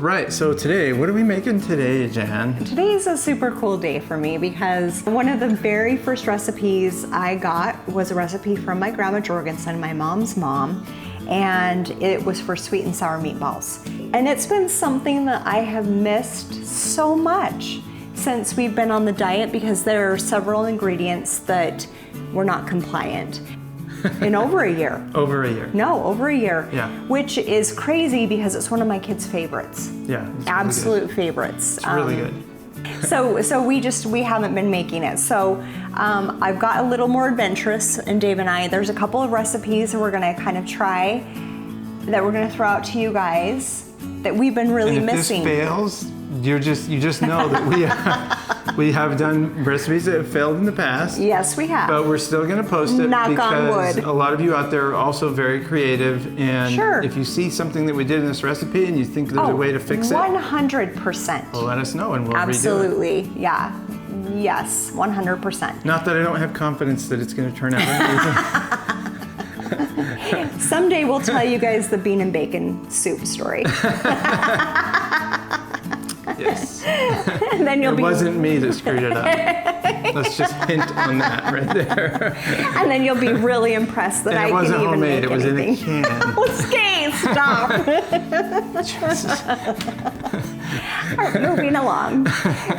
right, so today, what are we making today, Jan? Today is a super cool day for me because one of the very first recipes I got was a recipe from my grandma Jorgensen, my mom's mom, and it was for sweet and sour meatballs. And it's been something that I have missed so much since we've been on the diet because there are several ingredients that were not compliant. In over a year. Over a year. No, over a year. Yeah. Which is crazy because it's one of my kids' favorites. Yeah. It's Absolute really good. favorites. It's really good. So we haven't been making it. So I've got a little more adventurous in Dave and I. There's a couple of recipes that we're gonna kind of try that we're gonna throw out to you guys that we've been really missing. If this fails, you just know that we have done recipes that have failed in the past. Yes, we have. But we're still going to post it Knock on because wood. a lot of you out there are also very creative. And Sure. if you see something that we did in this recipe and you think there's a way to fix it, 100%. well, let us know and we'll Absolutely, redo it. Yeah. Yes, 100%. Not that I don't have confidence that it's going to turn out amazing. Someday we'll tell you guys the bean and bacon soup story. Yes. And then It wasn't me that screwed it up. Let's just hint on that right there. And then you'll be really impressed that And I it can wasn't even homemade, make it was anything. in a can. Okay, stop. All right, moving along.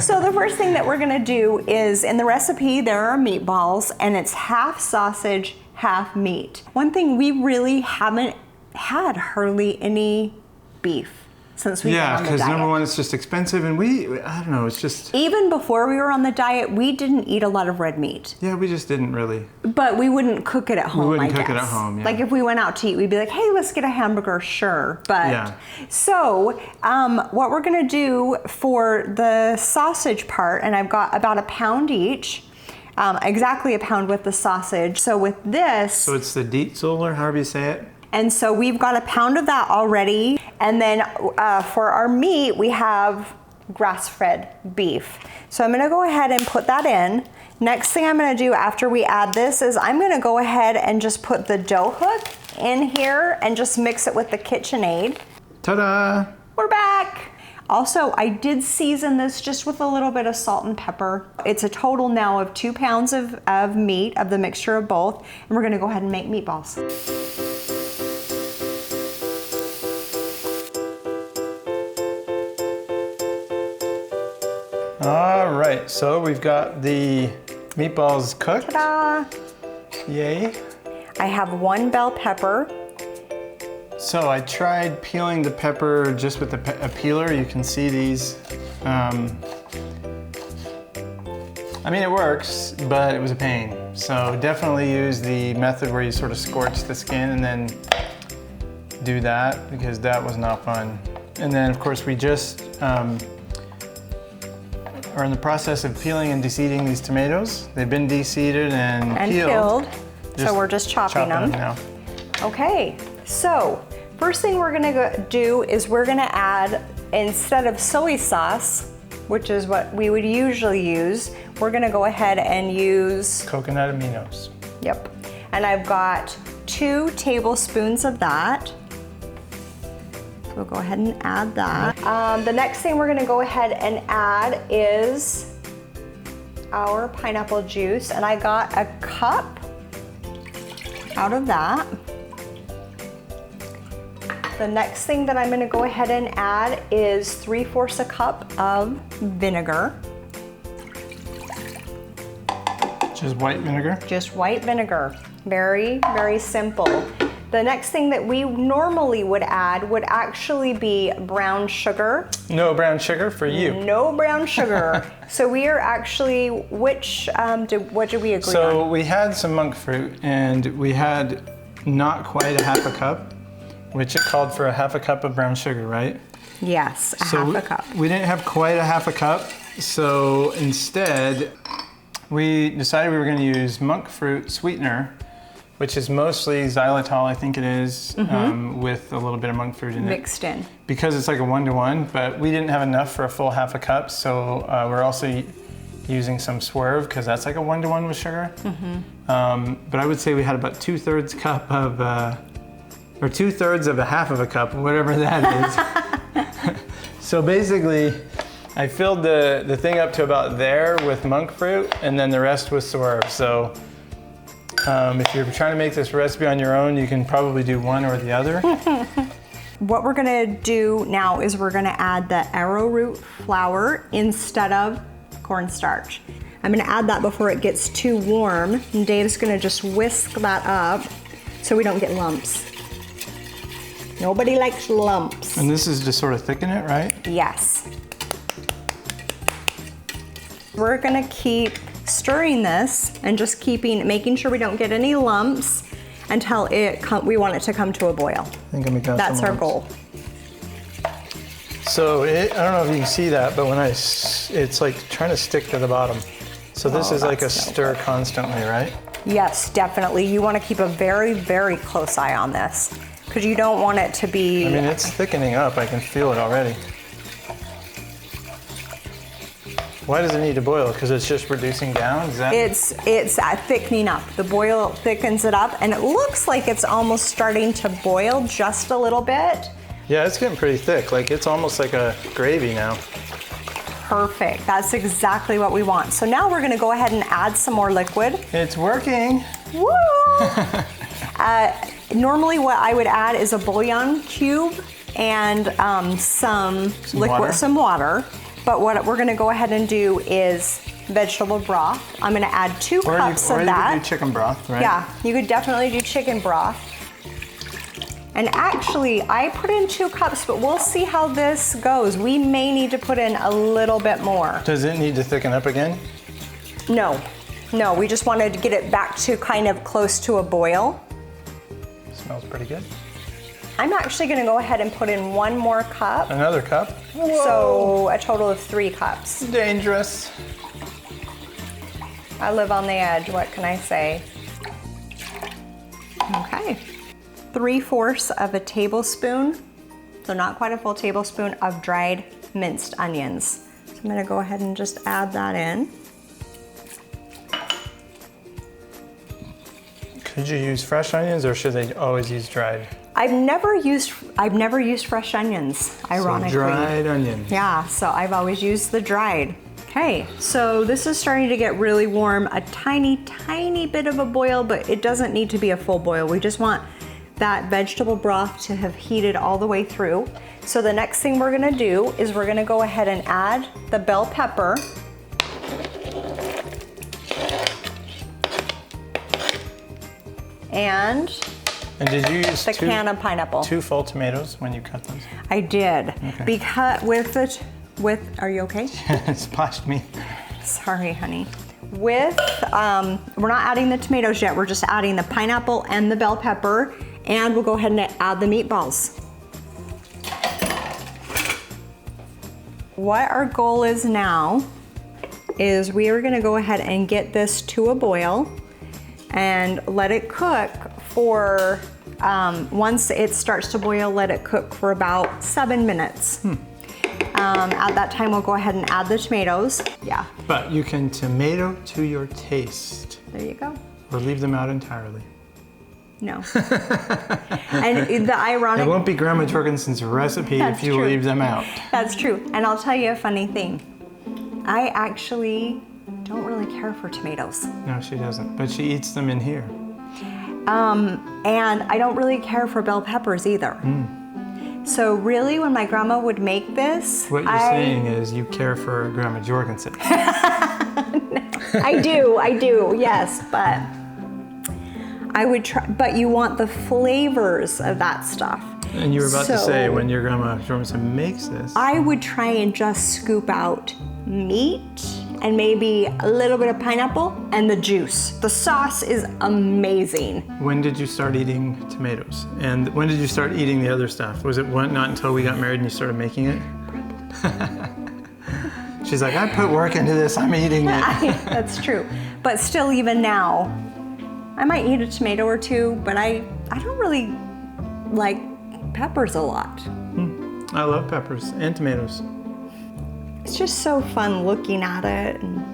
So the first thing that we're gonna do is, in the recipe, there are meatballs, and it's half sausage, half meat. One thing, we really haven't had hardly any beef since we've been on the because diet. number one, it's just expensive, and I don't know, it's just... Even before we were on the diet, we didn't eat a lot of red meat. Yeah, we just didn't really. But we wouldn't cook it at home, wouldn't I cook it guess. at home, yeah. Like if we went out to eat, we'd be like, hey, let's get a hamburger, sure. But Yeah. so what we're gonna do for the sausage part, and I've got about a pound each, exactly a pound with the sausage. So with this. So it's the Diestel, or however you say it. And so we've got a pound of that already. And then for our meat, we have grass-fed beef. So I'm gonna go ahead and put that in. Next thing I'm gonna do after we add this is I'm gonna go ahead and just put the dough hook in here and just mix it with the KitchenAid. Ta-da! We're back. Also, I did season this just with a little bit of salt and pepper. It's a total now of 2 pounds of meat, of the mixture of both. And we're gonna go ahead and make meatballs. All right, so we've got the meatballs cooked. Ta-da! Yay. I have 1 bell pepper. So I tried peeling the pepper just with a peeler. You can see these. I mean, it works, but it was a pain. So definitely use the method where you sort of scorch the skin and then do that, because that was not fun. And then of course we just are in the process of peeling and deseeding these tomatoes. They've been deseeded and peeled. So we're just chopping them. now. Okay, so first thing we're gonna do is we're gonna add, instead of soy sauce, which is what we would usually use, we're gonna go ahead and use Coconut aminos. Yep. And I've got 2 tablespoons of that. We'll go ahead and add that. The next thing we're gonna go ahead and add is our pineapple juice. And I got a cup out of that. The next thing that I'm gonna go ahead and add is 3/4 a cup of vinegar. Just white vinegar? Just white vinegar. Very, very simple. The next thing that we normally would add would actually be brown sugar. No brown sugar for you. No brown sugar. So we are actually, what did we agree on? So we had some monk fruit, and we had not quite a half a cup, which it called for a half a cup of brown sugar, right? Yes, half a cup. We didn't have quite a half a cup, so instead we decided we were going to use monk fruit sweetener, which is mostly xylitol, I think it is, with a little bit of monk fruit in it. Mixed in. Because it's like a 1-to-1, but we didn't have enough for a full half a cup, so we're also using some Swerve, because that's like a 1-to-1 with sugar. But I would say we had about 2/3 cup of, or 2/3 of a half of a cup, whatever that is. So basically, I filled the thing up to about there with monk fruit, and then the rest was Swerve. So if you're trying to make this recipe on your own, you can probably do one or the other. What we're gonna do now is we're gonna add the arrowroot flour instead of cornstarch. I'm gonna add that before it gets too warm, and Dave's gonna just whisk that up so we don't get lumps. Nobody likes lumps. And this is to sort of thicken it, right? Yes. We're gonna keep stirring this and just making sure we don't get any lumps until we want it to come to a boil. I think I'm gonna That's our goal. So I don't know if you can see that, but when it's like trying to stick to the bottom. So this is like a stir constantly, right? Yes, definitely. You want to keep a very, very close eye on this because you don't want it to be... I mean, it's thickening up. I can feel it already. Why does it need to boil? Because it's just reducing down? Is that... It's thickening up. The boil thickens it up, and it looks like it's almost starting to boil just a little bit. Yeah, it's getting pretty thick. Like, it's almost like a gravy now. Perfect. That's exactly what we want. So now we're gonna go ahead and add some more liquid. It's working. Woo! Normally what I would add is a bouillon cube and some water. But what we're gonna go ahead and do is vegetable broth. I'm gonna add 2 cups of that. Or you could do chicken broth, right? Yeah, you could definitely do chicken broth. And actually, I put in 2 cups, but we'll see how this goes. We may need to put in a little bit more. Does it need to thicken up again? No, we just wanted to get it back to kind of close to a boil. Smells pretty good. I'm actually gonna go ahead and put in 1 more cup. Another cup? Whoa. So a total of 3 cups. Dangerous. I live on the edge, what can I say? Okay. 3/4 of a tablespoon, so not quite a full tablespoon, of dried minced onions. So I'm gonna go ahead and just add that in. Could you use fresh onions or should they always use dried? I've never used fresh onions, ironically. So dried onions. Yeah, so I've always used the dried. Okay, so this is starting to get really warm, a tiny, tiny bit of a boil, but it doesn't need to be a full boil. We just want that vegetable broth to have heated all the way through. So the next thing we're gonna do is we're gonna go ahead and add the bell pepper. And did you use the can of pineapple? 2 full tomatoes when you cut those? I did. Okay. Because are you okay? It splashed me. Sorry, honey. We're not adding the tomatoes yet, we're just adding the pineapple and the bell pepper, and we'll go ahead and add the meatballs. What our goal is now is we are gonna go ahead and get this to a boil and let it cook for, once it starts to boil, let it cook for about 7 minutes. At that time, we'll go ahead and add the tomatoes. Yeah. But you can tomato to your taste. There you go. Or leave them out entirely. No. And the ironic... It won't be Grandma Jorgensen's recipe if you leave them out. That's true. And I'll tell you a funny thing. I actually don't really care for tomatoes. No, she doesn't. But she eats them in here. And I don't really care for bell peppers either. So really, when my grandma would make this, what you're saying is you care for Grandma Jorgensen. I do, yes, but I would try. But you want the flavors of that stuff. And you were about to say when your Grandma Jorgensen makes this, I would try and just scoop out meat and maybe a little bit of pineapple and the juice. The sauce is amazing. When did you start eating tomatoes? And when did you start eating the other stuff? Was it not until we got married and you started making it? She's like, I put work into this, I'm eating it. That's true. But still, even now, I might eat a tomato or 2, but I don't really like peppers a lot. I love peppers and tomatoes. It's just so fun looking at it and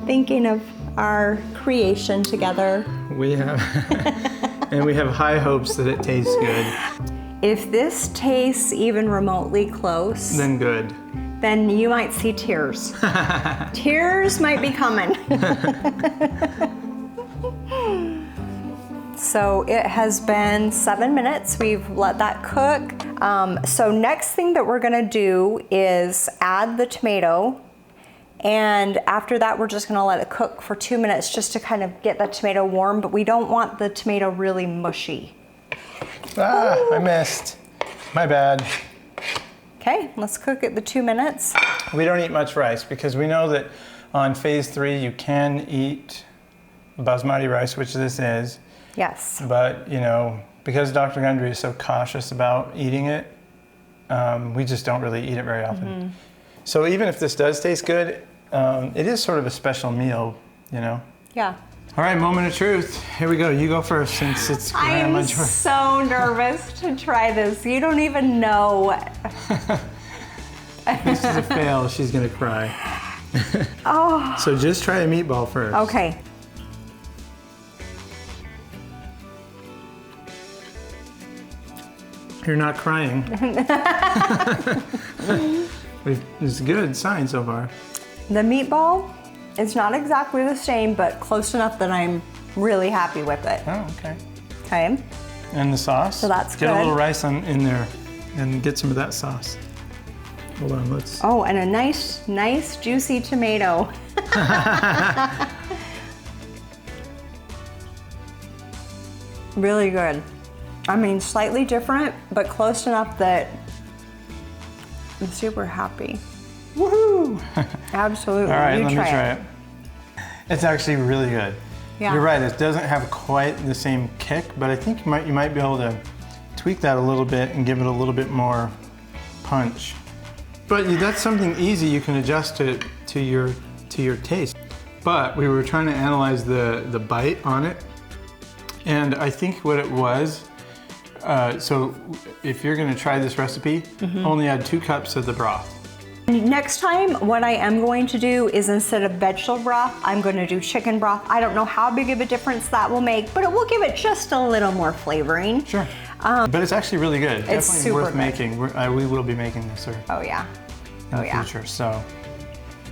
thinking of our creation together. We have, and we have high hopes that it tastes good. If this tastes even remotely close, Then good. then you might see tears. Tears might be coming. So it has been 7 minutes. We've let that cook. So next thing that we're gonna do is add the tomato. And after that, we're just gonna let it cook for 2 minutes just to kind of get the tomato warm, but we don't want the tomato really mushy. Ah, I missed. My bad. Okay, let's cook it the 2 minutes. We don't eat much rice because we know that on phase 3 you can eat basmati rice, which this is. Yes. But, you know, because Dr. Gundry is so cautious about eating it, we just don't really eat it very often. So even if this does taste good, it is sort of a special meal, you know? Yeah. All right, moment of truth. Here we go. You go first since it's Grandma I'm Joy. so nervous to try this. You don't even know. This is a fail. She's going to cry. Oh. So just try a meatball first. Okay. You're not crying. It's a good sign so far. The meatball is not exactly the same, but close enough that I'm really happy with it. Oh, okay. Okay. And the sauce? So that's Get good. a little rice in there and get some of that sauce. Hold on, let's... Oh, and a nice juicy tomato. Really good. I mean, slightly different, but close enough that I'm super happy. Woohoo! Absolutely. All right, You let me try it. It's actually really good. Yeah. You're right, it doesn't have quite the same kick, but I think you might be able to tweak that a little bit and give it a little bit more punch. But that's something easy you can adjust to your taste. But we were trying to analyze the bite on it, and I think what it was, so if you're gonna try this recipe, only add 2 cups of the broth. Next time, what I am going to do is instead of vegetable broth, I'm going to do chicken broth. I don't know how big of a difference that will make, but it will give it just a little more flavoring. Sure. But it's actually really good. It's Definitely super worth good. making. We will be making this Oh yeah. in the future. So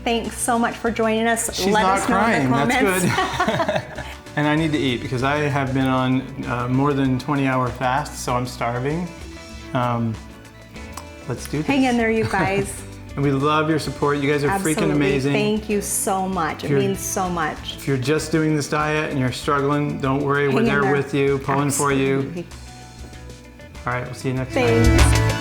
Thanks so much for joining us. she's Let not us know crying. in the comments. That's good. And I need to eat because I have been on more than 20-hour fast, so I'm starving. Let's do this. Hang in there, you guys. And we love your support. You guys are freaking amazing. Thank you so much. It means so much. If you're just doing this diet and you're struggling, don't worry. We're Hang in there there. with you, pulling for you. Absolutely. All right, we'll see you next time. Thanks.